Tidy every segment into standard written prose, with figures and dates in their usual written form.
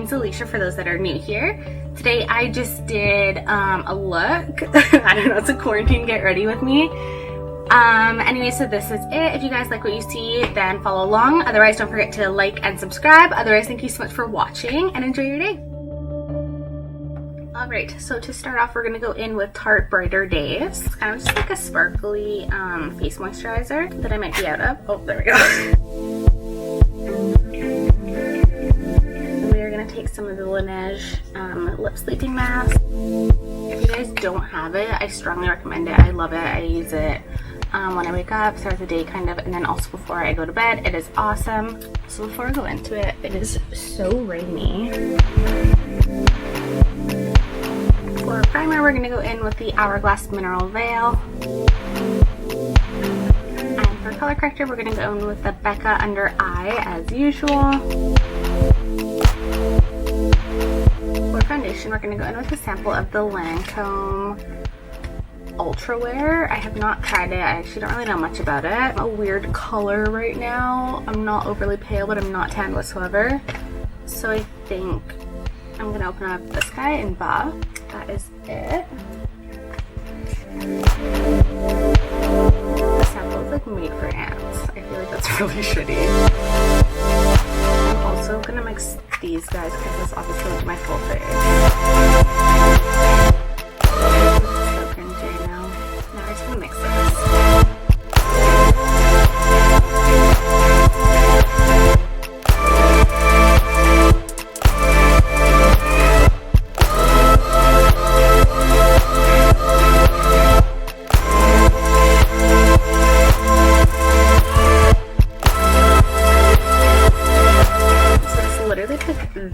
name's Alicia for those that are new here. Today I just did a look. I don't know, it's a quarantine get ready with me. Anyway, so this is it. If you guys like what you see, then follow along. Otherwise, don't forget to like and subscribe. Otherwise, thank you so much for watching and enjoy your day. Alright, so to start off, we're going to go in with Tarte Brighter Days. It's kind of just like a sparkly face moisturizer that I might be out of. Oh, there we go. We're going to take some of the Laneige lip sleeping mask. If you guys don't have it, I strongly recommend it. I love it. I use it when I wake up, start the day kind of, and then also before I go to bed. It is awesome. So before I go into it, it is so rainy. For primer, we're going to go in with the Hourglass Mineral Veil. And for color corrector, we're going to go in with the Becca Under Eye as usual. For foundation, we're going to go in with a sample of the Lancome Ultra Wear. I have not tried it. I actually don't really know much about it. I'm a weird color right now. I'm not overly pale, but I'm not tan whatsoever. So I think I'm going to open up this guy in Buff. That is it. The sample is like made for ants. I feel like that's really shitty. I'm also going to mix these guys because this obviously will do my full face. So cringy now. Now I'm just going to mix this.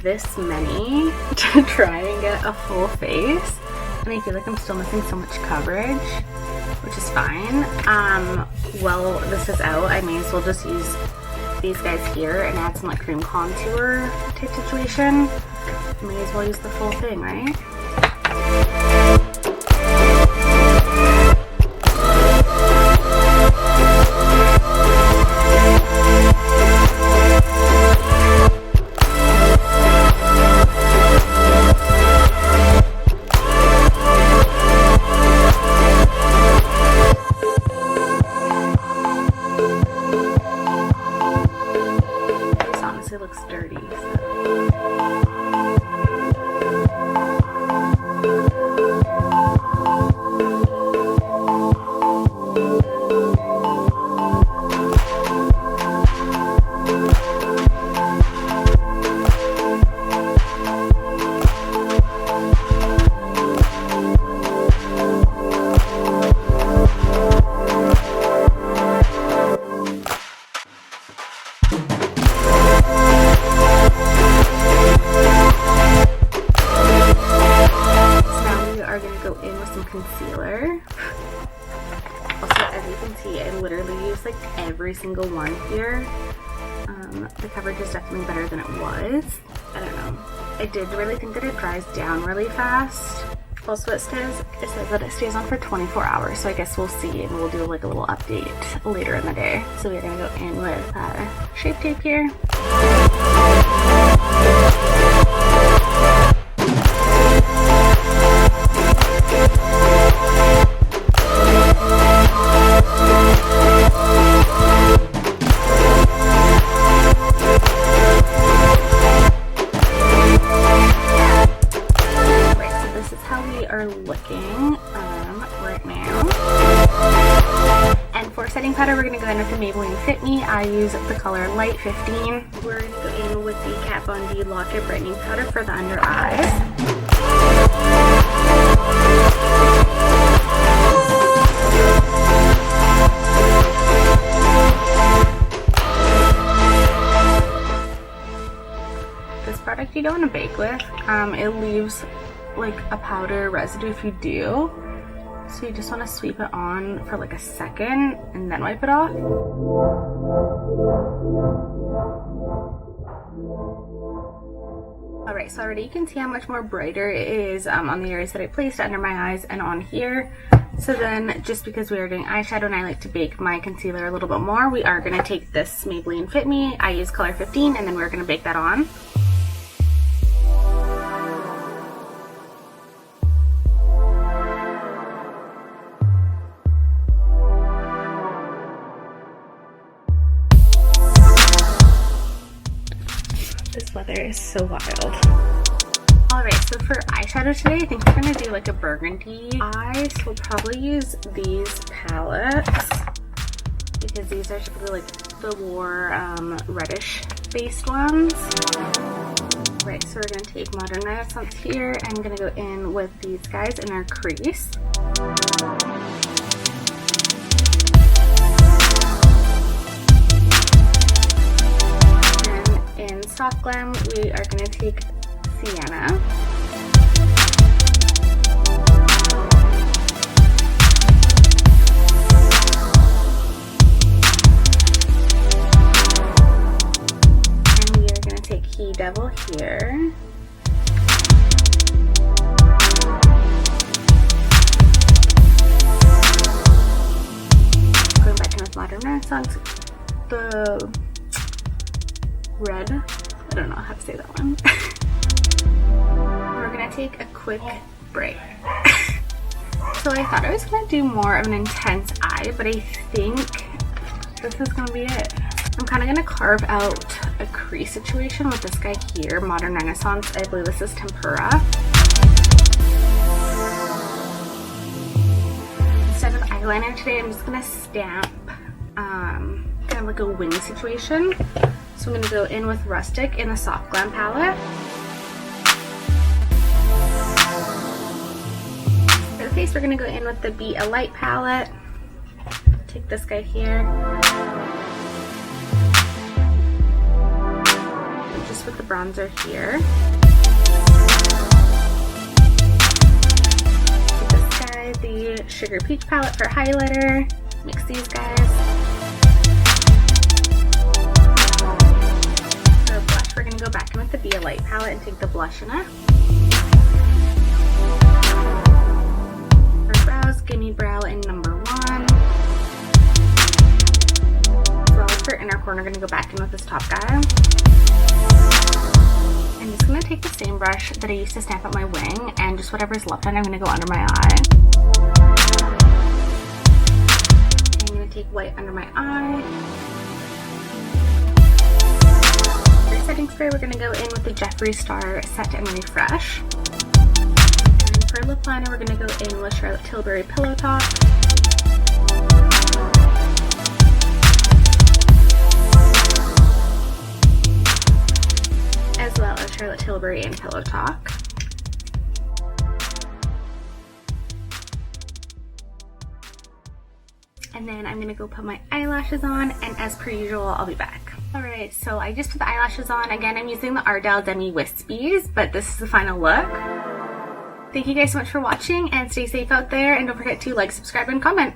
This many to try and get a full face, and I feel like I'm still missing so much coverage, which is fine. Well, this is out, I may as well just use these guys here and add some like cream contour type situation. May as well use the full thing, right? It looks dirty. Concealer. Also, as you can see, I literally use like every single one here. The coverage is definitely better than it was. I don't know. I did really think that it dries down really fast. Also, it says that it stays on for 24 hours, so I guess we'll see and we'll do like a little update later in the day. So we're gonna go in with Shape Tape here. Looking right now. And for setting powder, we're going to go in with the Maybelline Fit Me. I use the color Light 15. We're going to go in with the Kat Von D Lock It Brightening Powder for the under eyes. This product you don't want to bake with. It leaves like a powder residue if you do, so you just want to sweep it on for like a second and then wipe it off. Alright, so already you can see how much more brighter it is on the areas that I placed under my eyes and on here. So then, just because we are doing eyeshadow and I like to bake my concealer a little bit more, we are going to take this Maybelline Fit Me. I use color 15 and then we're going to bake that on. weather is so wild. Alright, so for eyeshadow today, I think we're going to do like a burgundy. I will probably use these palettes because these are typically like the more reddish based ones. Right, so we're going to take Modern Renaissance here. I'm going to go in with these guys in our crease. And in Soft Glam, we are going to take Sienna. And we are going to take He Devil here. Going back in with Modern Renaissance, the red, I don't know how to say that one. We're gonna take a quick break. So I thought I was gonna do more of an intense eye, but I think this is gonna be it. I'm kind of gonna carve out a crease situation with this guy here, Modern Renaissance. I believe this is Tempera. Instead of eyeliner today, I'm just gonna stamp kind of like a wing situation. So I'm going to go in with Rustic in the Soft Glam palette. For the face, we're going to go in with the Be a Light palette. Take this guy here. And just with the bronzer here. Take this guy, the Sugar Peach palette for highlighter. Mix these guys. We're going to go back in with the Be a Light palette and take the blush in it. For brows, Gimme Brow in number 1. As well as for inner corner, we're going to go back in with this top guy. I'm just going to take the same brush that I used to stamp out my wing, and just whatever's left on it, I'm going to go under my eye. I'm going to take white under my eye. Setting spray, we're going to go in with the Jeffree Star Set and Refresh. And for lip liner, we're going to go in with Charlotte Tilbury Pillow Talk. As well as Charlotte Tilbury and Pillow Talk. And then I'm going to go put my eyelashes on, and as per usual, I'll be back. Alright, so I just put the eyelashes on. Again, I'm using the Ardell Demi Wispies, but this is the final look. Thank you guys so much for watching, and stay safe out there, and don't forget to like, subscribe, and comment.